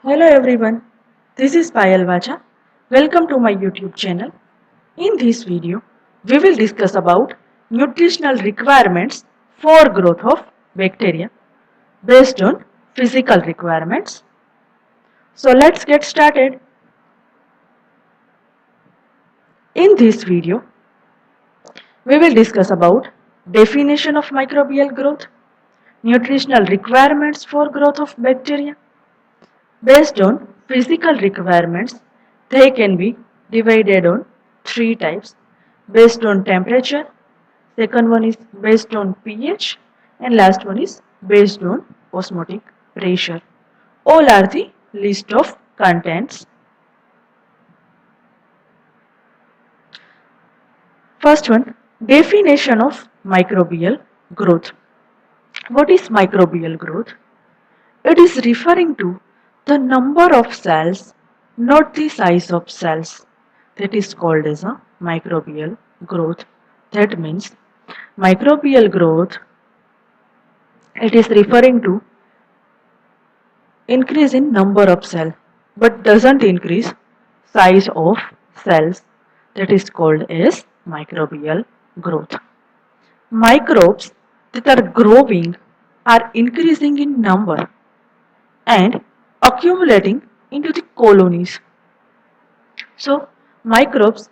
Hello everyone, this is Payal Vaja. Welcome to my YouTube channel. In this video, we will discuss about nutritional requirements for growth of bacteria based on physical requirements. So let's get started. In this video, we will discuss about definition of microbial growth, nutritional requirements for growth of bacteria. Based on physical requirements, they can be divided on three types based on temperature, second one is based on pH, and last one is based on osmotic pressure. All are the list of contents. First one, definition of microbial growth. What is microbial growth? It is referring to the number of cells, not the size of cells. That is called as a microbial growth. That means microbial growth, it is referring to increase in number of cell but doesn't increase size of cells. That is called as microbial growth. Microbes that are growing are increasing in number and accumulating into the colonies. So microbes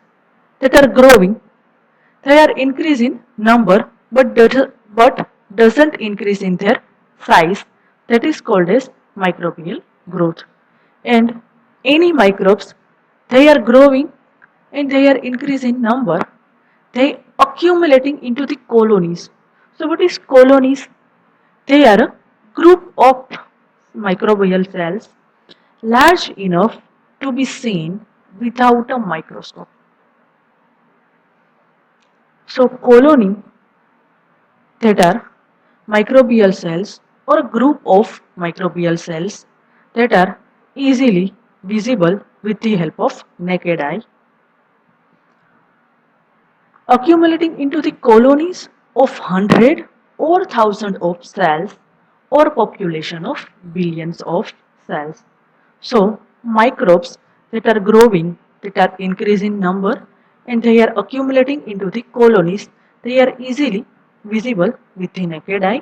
that are growing, they are increasing number but doesn't increase in their size. That is called as microbial growth. And any microbes, they are growing and they are increasing number, they accumulating into the colonies. So what is colonies? They are a group of microbial cells large enough to be seen without a microscope. So colony that are microbial cells or a group of microbial cells that are easily visible with the help of naked eye, accumulating into the colonies of 100 or 1000 of cells or population of billions of cells. So microbes that are growing, that are increasing number and they are accumulating into the colonies, they are easily visible with the naked eye.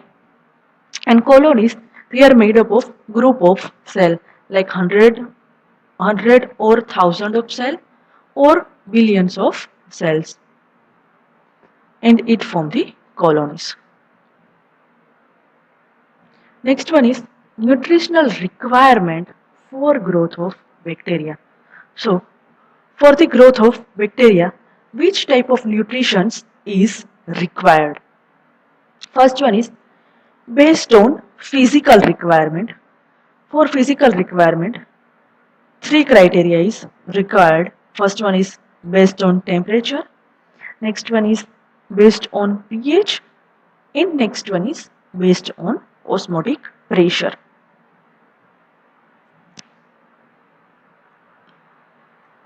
And colonies, they are made up of group of cell like 100 or 1000 of cell or billions of cells, and it form the colonies. Next one is nutritional requirement for growth of bacteria. So for the growth of bacteria, which type of nutrition is required? First one is based on physical requirement. For physical requirement, three criteria is required. First one is based on temperature, next one is based on pH, and next one is based on osmotic pressure.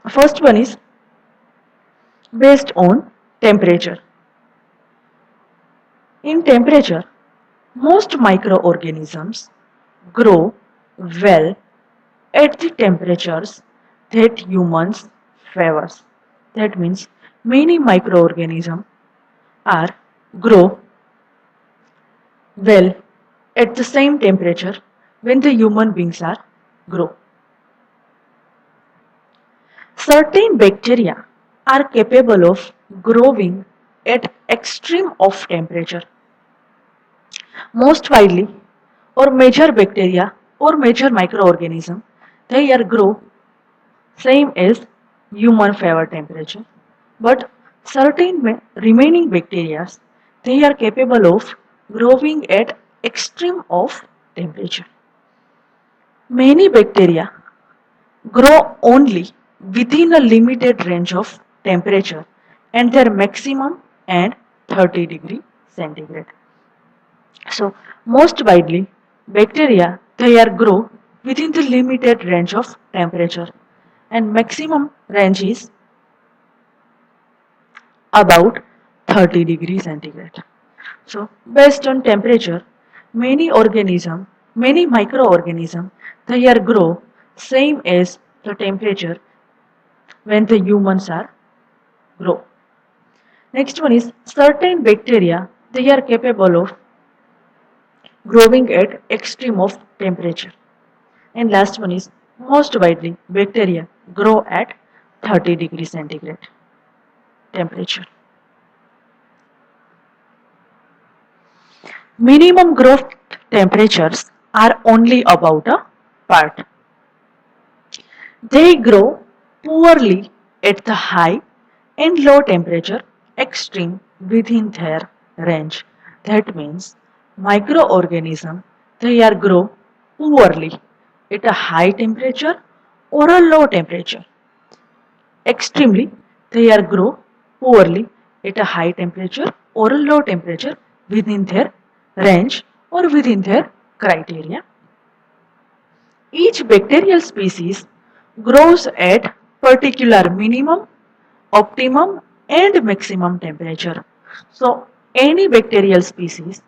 First one is based on temperature. In temperature, most microorganisms grow well at the temperatures that humans favors. That means many microorganisms are grow well at the same temperature when the human beings are grow. Certain bacteria are capable of growing at extreme of temperature. Most widely or major bacteria or major microorganism, they are grow same as human favorite temperature, but certain remaining bacteria, they are capable of growing at extreme of temperature. Many bacteria grow only within a limited range of temperature and their maximum and 30 degree centigrade. So most widely bacteria, they are grow within the limited range of temperature and maximum range is about 30 degrees centigrade. So based on temperature, many microorganisms, they are grow same as the temperature when the humans are grow. Next one is certain bacteria, they are capable of growing at extreme of temperature. And last one is most widely bacteria grow at 30 degrees centigrade temperature. Minimum growth temperatures are only about a part. They grow poorly at the high and low temperature extreme within their range. That means microorganisms they are grow poorly at a high temperature or a low temperature. Extremely they are grow poorly at a high temperature or a low temperature within their range or within their criteria. Each bacterial species grows at particular minimum, optimum and maximum temperature. So any bacterial species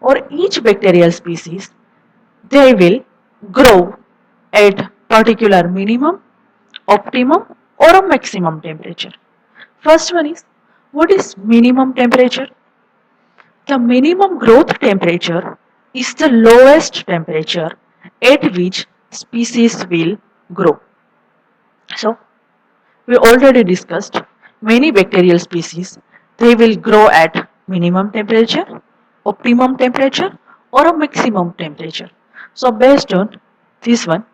or each bacterial species they will grow at particular minimum, optimum or a maximum temperature. First one is what is minimum temperature? The minimum growth temperature is the lowest temperature at which species will grow. So, we already discussed many bacterial species, they will grow at minimum temperature, optimum temperature or a maximum temperature. So, based on this one,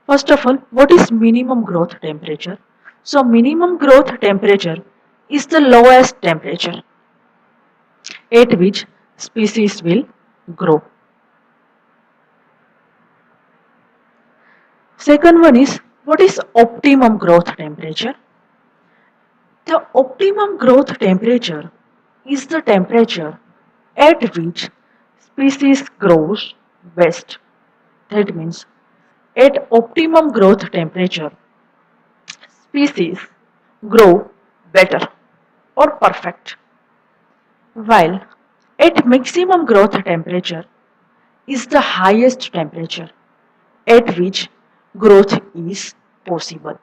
first of all, what is minimum growth temperature? So, minimum growth temperature is the lowest temperature at which species will grow. Second one is what is optimum growth temperature? The optimum growth temperature is the temperature at which species grows best. That means at optimum growth temperature, species grow better or perfect. While at maximum growth temperature is the highest temperature at which growth is possible.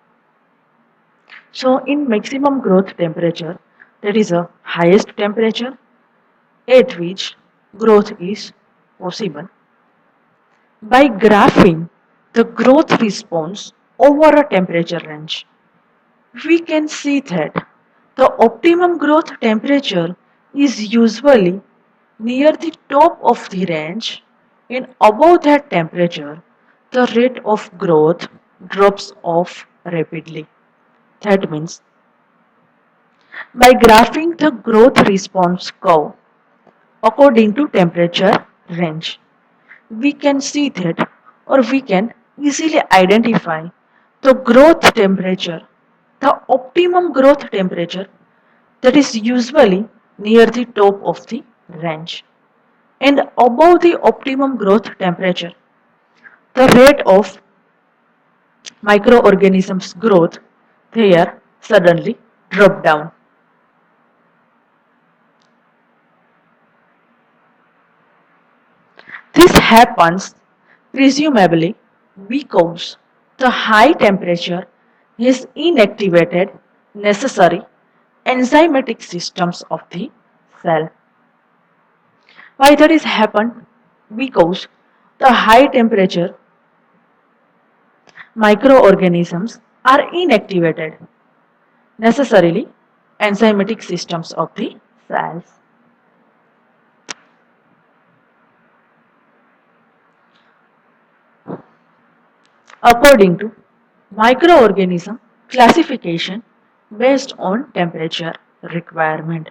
So in maximum growth temperature, that is a highest temperature at which growth is possible. By graphing the growth response over a temperature range, we can see that the optimum growth temperature is usually near the top of the range and above that temperature, the rate of growth drops off rapidly. That means by graphing the growth response curve according to temperature range, we can see that or we can easily identify the growth temperature, the optimum growth temperature that is usually near the top of the range. And above the optimum growth temperature, the rate of microorganisms growth there suddenly drop down. This happens presumably because the high temperature has inactivated necessary enzymatic systems of the cell. Why that is happened? Because the high temperature microorganisms are inactivated necessarily enzymatic systems of the cells. According to microorganism classification based on temperature requirement.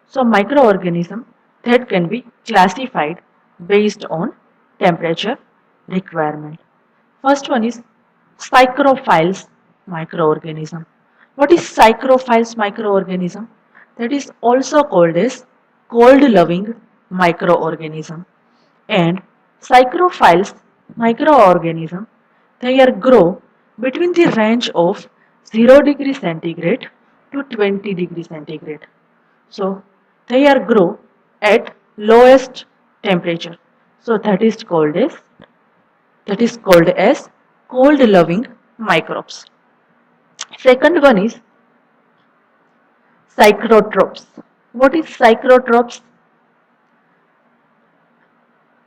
So microorganism that can be classified based on temperature requirement. First one is psychrophiles microorganism. What is psychrophiles microorganism? That is also called as cold loving microorganism. And psychrophiles microorganism they are grow between the range of 0 degree centigrade to 20 degree centigrade. So they are grow at lowest temperature. So that is called as cold loving microbes. Second one is psychrotrophs. What is psychrotrophs?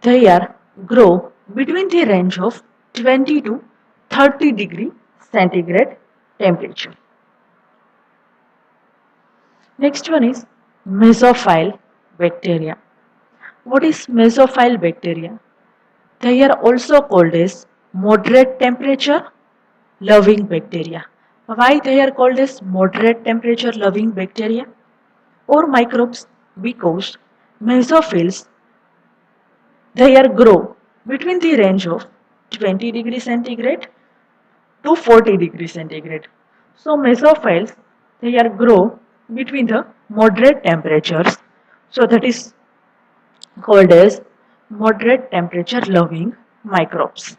They are grow between the range of 20 to 30 degree centigrade temperature. Next one is mesophile bacteria. What is mesophile bacteria? They are also called as moderate temperature loving bacteria. Why they are called as moderate temperature loving bacteria or microbes? Because mesophiles they are grow between the range of 20 degrees centigrade to 40 degrees centigrade. So mesophiles they are grow between the moderate temperatures. So that is called as moderate temperature loving microbes.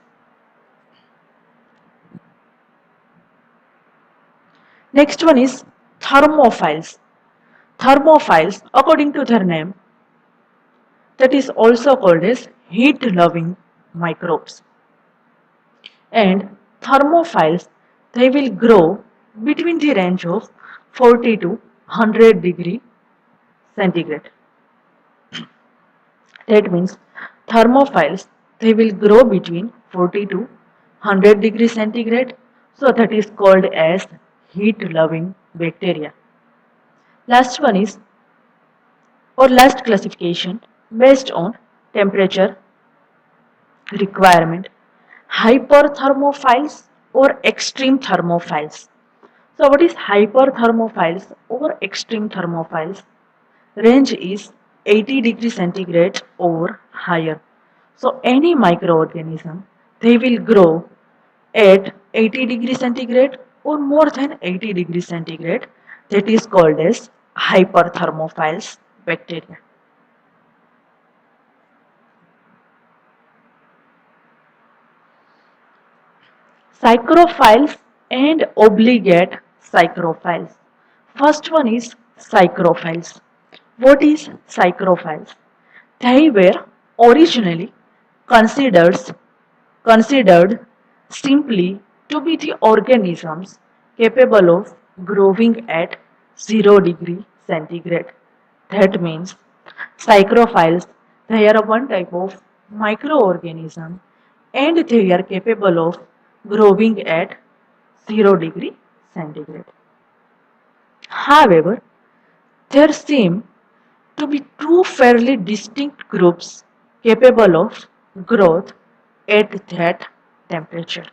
Next one is thermophiles. Thermophiles, according to their name, that is also called as heat loving microbes. And thermophiles, they will grow between the range of 40 to 100 degree centigrade. That means thermophiles, they will grow between 40 to 100 degree centigrade. So that is called as heat loving bacteria. Last one is or last classification based on temperature requirement, hyperthermophiles or extreme thermophiles. So what is hyperthermophiles or extreme thermophiles? Range is 80 degrees centigrade or higher. So any microorganism they will grow at 80 degrees centigrade or more than 80 degrees centigrade, that is called as hyperthermophiles bacteria. Psychrophiles and obligate psychrophiles. First one is psychrophiles. What is psychrophiles? They were originally considered considered simply to be the organisms capable of growing at 0 degree centigrade. That means psychrophiles, they are one type of microorganism and they are capable of growing at 0 degree centigrade. However, there seem to be two fairly distinct groups capable of growth at that temperature.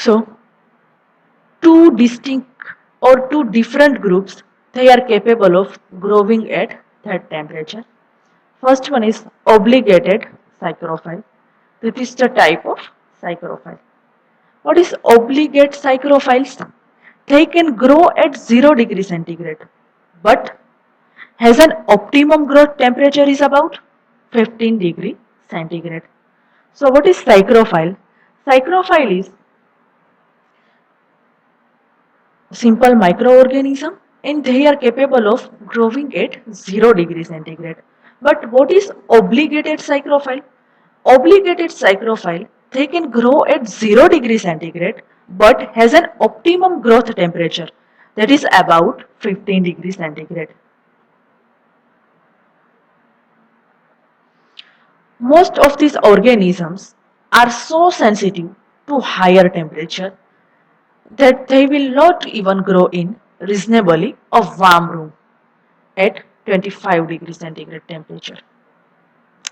So, two distinct or two different groups they are capable of growing at that temperature. First one is obligated psychrophile. This is the type of psychrophile. What is obligate psychrophiles? They can grow at 0 degree centigrade, but has an optimum growth temperature is about 15 degree centigrade. So what is psychrophile? Psychrophile is simple microorganism and they are capable of growing at 0 degree centigrade. But what is obligated psychrophile? Obligated psychrophile, they can grow at 0 degree centigrade but has an optimum growth temperature that is about 15 degree centigrade. Most of these organisms are so sensitive to higher temperature that they will not even grow in reasonably a warm room at 25 degrees centigrade temperature.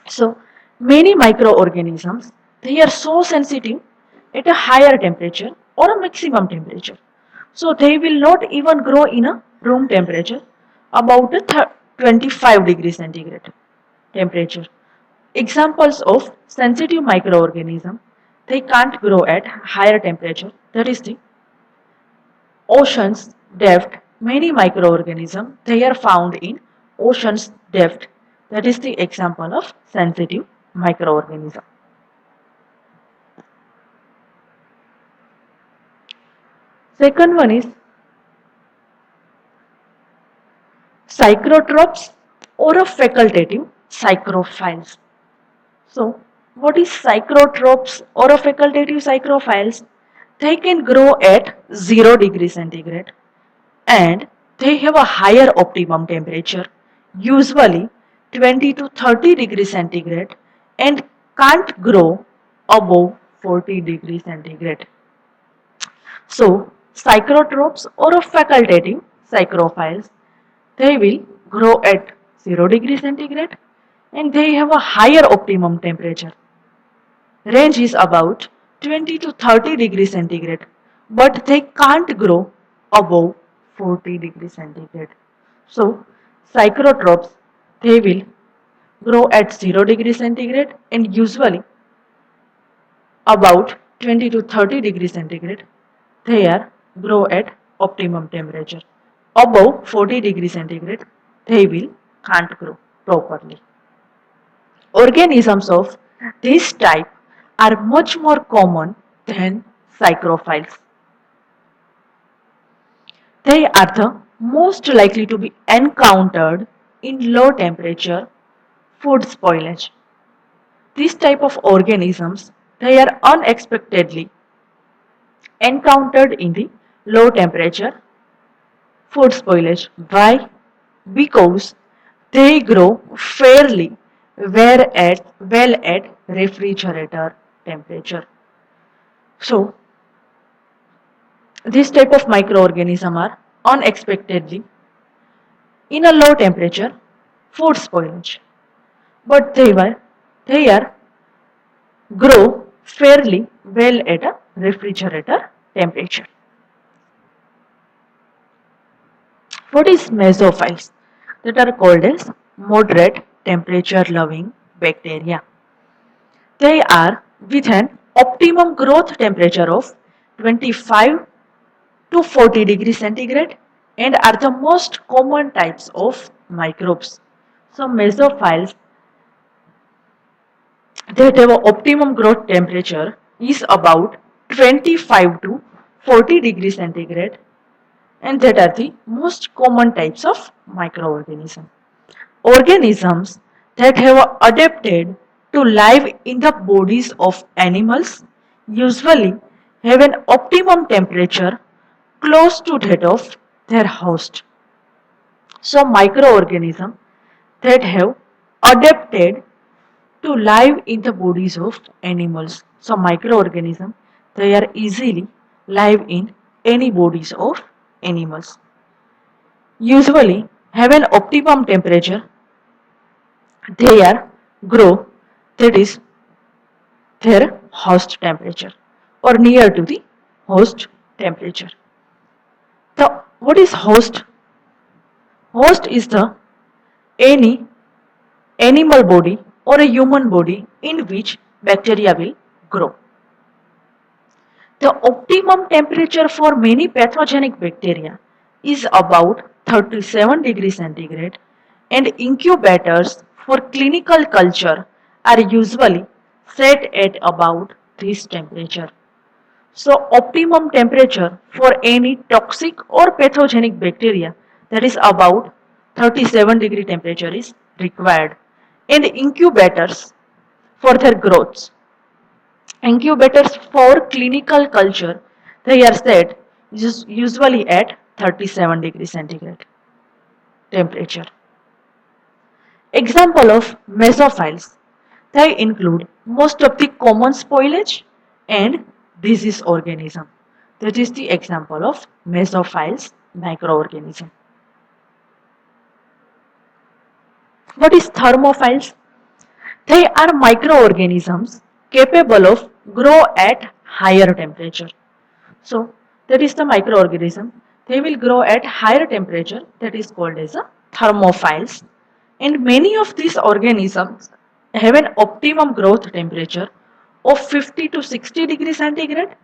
So many microorganisms they are so sensitive at a higher temperature or a maximum temperature. So they will not even grow in a room temperature about a 25 degrees centigrade temperature. Examples of sensitive microorganism they can't grow at higher temperature, that is the ocean's depth. Many microorganisms they are found in ocean's depth. That is the example of sensitive microorganism. Second one is psychrotrophs or a facultative psychrophiles. So What is psychrotrophs or a facultative psychrophiles? They can grow at 0 degrees centigrade and they have a higher optimum temperature, usually 20 to 30 degrees centigrade, and can't grow above 40 degrees centigrade. So, psychrotrophs or facultative psychrophiles, they will grow at 0 degrees centigrade and they have a higher optimum temperature. Range is about 20 to 30 degrees centigrade, but they can't grow above 40 degrees centigrade. So, psychrotrophs, they will grow at 0 degrees centigrade and usually about 20 to 30 degrees centigrade. They are grow at optimum temperature. Above 40 degrees centigrade, they will can't grow properly. Organisms of this type are much more common than psychrophiles. They are the most likely to be encountered in low temperature food spoilage. This type of organisms, they are unexpectedly encountered in the low temperature food spoilage. Why? Because they grow fairly well at refrigerator temperature. So this type of microorganism are unexpectedly in a low temperature food spoilage, but they are grow fairly well at a refrigerator temperature. What is mesophiles? That are called as moderate temperature loving bacteria. They are with an optimum growth temperature of 25 to 40 degrees centigrade and are the most common types of microbes. So mesophiles that have an optimum growth temperature is about 25 to 40 degrees centigrade and that are the most common types of microorganisms. Organisms that have adapted to live in the bodies of animals usually have an optimum temperature close to that of their host. So microorganisms that have adapted to live in the bodies of animals. So microorganisms they are easily live in any bodies of animals. Usually have an optimum temperature. They are grow that is their host temperature or near to the host temperature. The what is host? Host is the any animal body or a human body in which bacteria will grow. The optimum temperature for many pathogenic bacteria is about 37 degrees centigrade and incubators for clinical culture are usually set at about this temperature. So optimum temperature for any toxic or pathogenic bacteria that is about 37 degree temperature is required and incubators for their growths. Incubators for clinical culture they are set usually at 37 degrees centigrade temperature. Example of mesophiles they include most of the common spoilage and disease organism. That is the example of mesophiles microorganism. What is thermophiles? They are microorganisms capable of grow at higher temperature. So that is the microorganism. They will grow at higher temperature that is called as a thermophiles. And many of these organisms have an optimum growth temperature of 50 to 60 degrees centigrade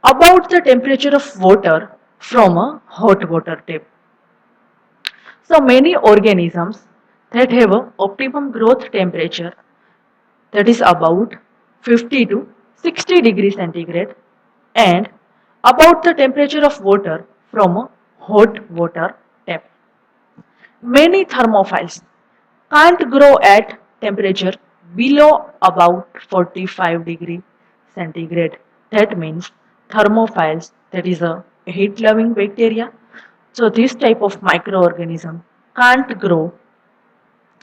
about the temperature of water from a hot water tap. So many organisms that have a optimum growth temperature that is about 50 to 60 degrees centigrade and about the temperature of water from a hot water tap. Many thermophiles can't grow at temperature below about 45 degree centigrade. That means thermophiles, that is a heat loving bacteria. So this type of microorganism can't grow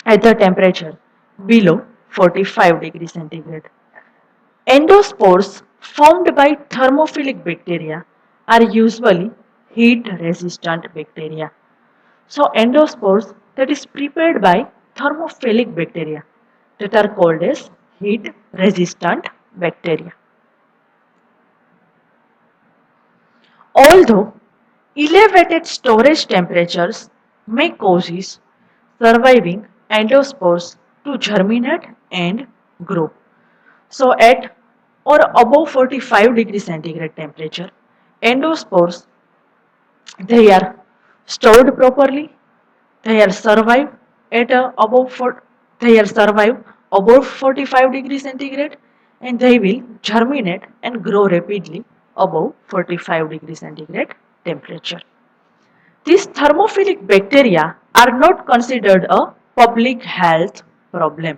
at the temperature below 45 degrees centigrade. Endospores formed by thermophilic bacteria are usually heat resistant bacteria. So endospores that is prepared by thermophilic bacteria that are called as heat resistant bacteria. Although elevated storage temperatures may cause surviving endospores to germinate and grow. So at or above 45 degrees centigrade temperature, endospores, they are stored properly, they are survive at they are survive above 45 degrees centigrade, and they will germinate and grow rapidly above 45 degrees centigrade temperature. These thermophilic bacteria are not considered a public health problem.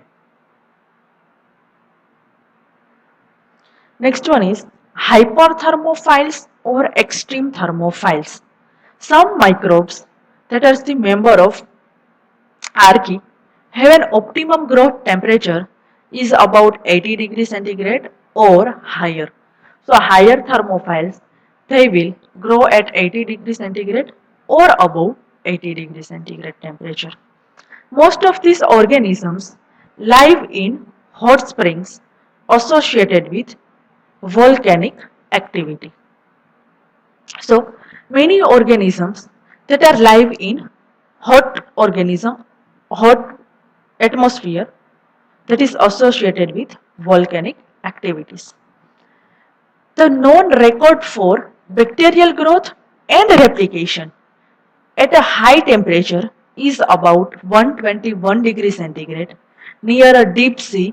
Next one is hyperthermophiles or extreme thermophiles. Some microbes that are the member of archaea have an optimum growth temperature is about 80 degrees centigrade or higher. So higher thermophiles, they will grow at 80 degrees centigrade or above 80 degrees centigrade temperature. Most of these organisms live in hot springs associated with volcanic activity. So many organisms that are live in hot atmosphere that is associated with volcanic activities. The known record for bacterial growth and replication at a high temperature is about 121 degrees centigrade near a deep sea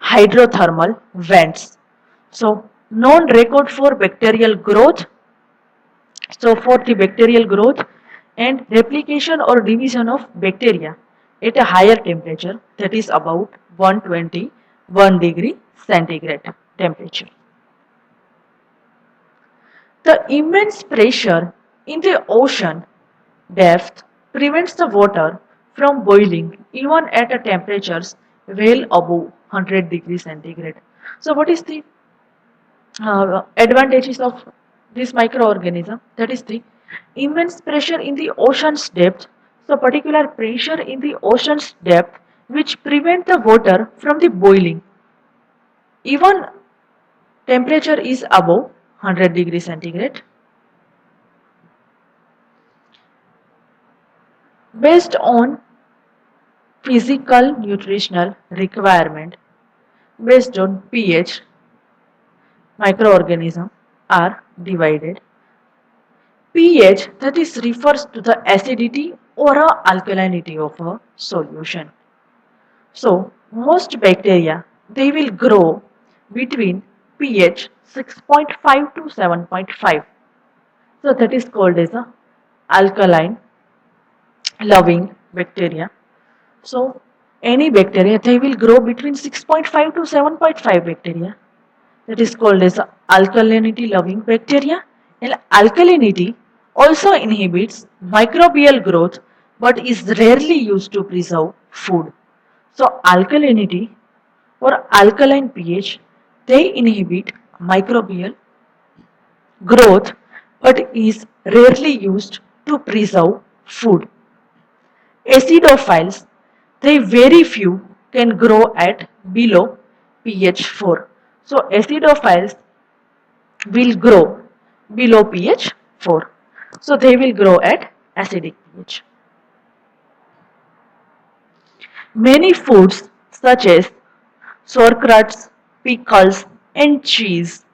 hydrothermal vents. So known record for bacterial growth, so for the bacterial growth and replication or division of bacteria at a higher temperature, that is about 121 degree centigrade temperature. The immense pressure in the ocean depth prevents the water from boiling even at a temperatures well above 100 degrees centigrade. So what is the advantages of this microorganism? That is the immense pressure in the ocean's depth. So particular pressure in the ocean's depth which prevent the water from the boiling even temperature is above 100 degrees centigrade. Based on physical nutritional requirement, based on pH, microorganisms are divided. pH, that is refers to the acidity or alkalinity of a solution. So most bacteria, they will grow between pH 6.5 to 7.5. So that is called as a alkaline loving bacteria. So any bacteria, they will grow between 6.5 to 7.5 bacteria. That is called as alkalinity loving bacteria. And alkalinity also inhibits microbial growth but is rarely used to preserve food. So alkalinity or alkaline pH, they inhibit microbial growth but is rarely used to preserve food. Acidophiles, they very few can grow at below pH 4. So acidophiles will grow below pH 4. So they will grow at acidic pH. Many foods such as sauerkrauts, pickles and cheese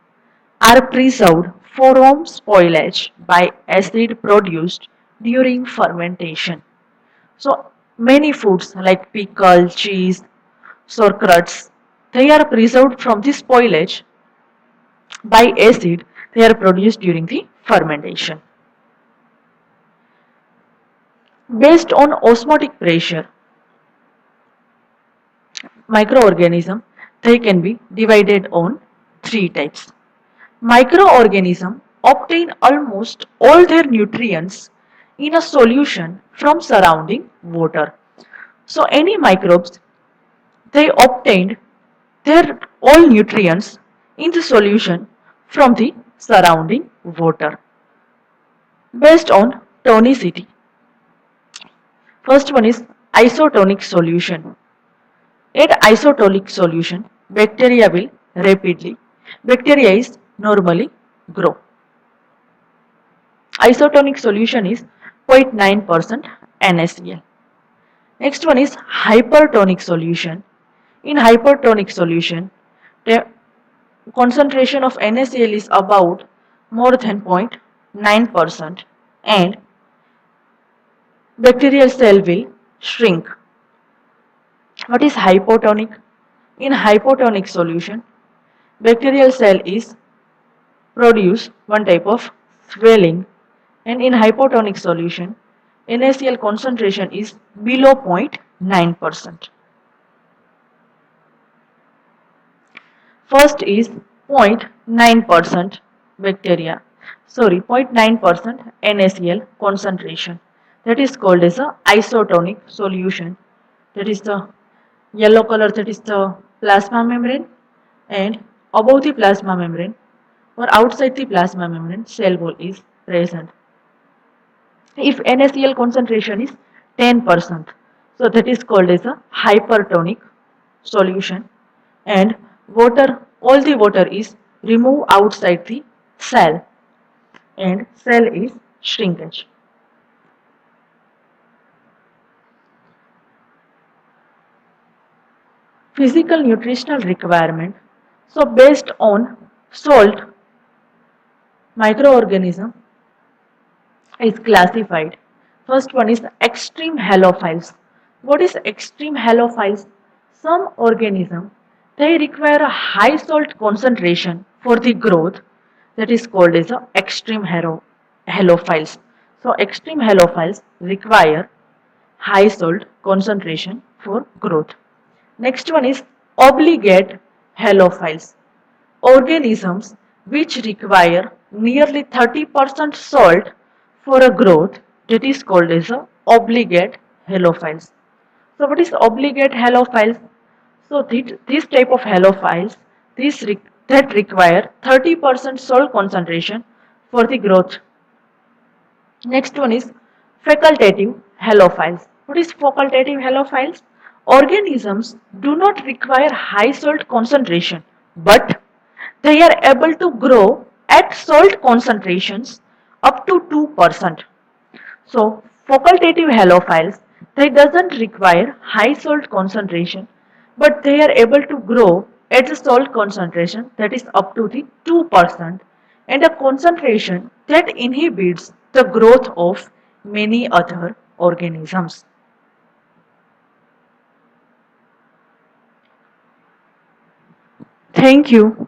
are preserved from spoilage by acid produced during fermentation. So many foods like pickle, cheese, sauerkrauts, they are preserved from the spoilage by acid they are produced during the fermentation. Based on osmotic pressure, microorganism, they can be divided on three types. Microorganisms obtain almost all their nutrients in a solution from surrounding water. So any microbes, they obtained their all nutrients in the solution from the surrounding water based on tonicity. First one is isotonic solution. In isotonic solution, bacteria will rapidly, bacteria is normally grow. Isotonic solution is 0.9% NaCl. Next one is hypertonic solution. In hypertonic solution, the concentration of NaCl is about more than 0.9% and bacterial cell will shrink. What is hypotonic? In hypotonic solution, bacterial cell is produce one type of swelling, and in hypotonic solution NaCl concentration is below 0.9%. First is 0.9% bacteria, 0.9% NaCl concentration, that is called as a isotonic solution. That is the yellow color, that is the plasma membrane, and above the plasma membrane or outside the plasma membrane cell wall is present. If NaCl concentration is 10%, so that is called as a hypertonic solution, and water, all the water is removed outside the cell and cell is shrinkage. Physical nutritional requirement. So based on salt, microorganism is classified. First one is extreme halophiles. What is extreme halophiles? Some organism, they require a high salt concentration for the growth, that is called as a extreme halophiles. So extreme halophiles require high salt concentration for growth. Next one is obligate halophiles. Organisms which require nearly 30% salt for a growth, that is called as a obligate halophiles. So what is obligate halophiles? So this type of halophiles, that require 30% salt concentration for the growth. Next one is facultative halophiles. What is facultative halophiles? Organisms do not require high salt concentration, but they are able to grow at salt concentrations up to 2%. So facultative halophiles, they doesn't require high salt concentration, but they are able to grow at the salt concentration that is up to the 2%, and a concentration that inhibits the growth of many other organisms. Thank you.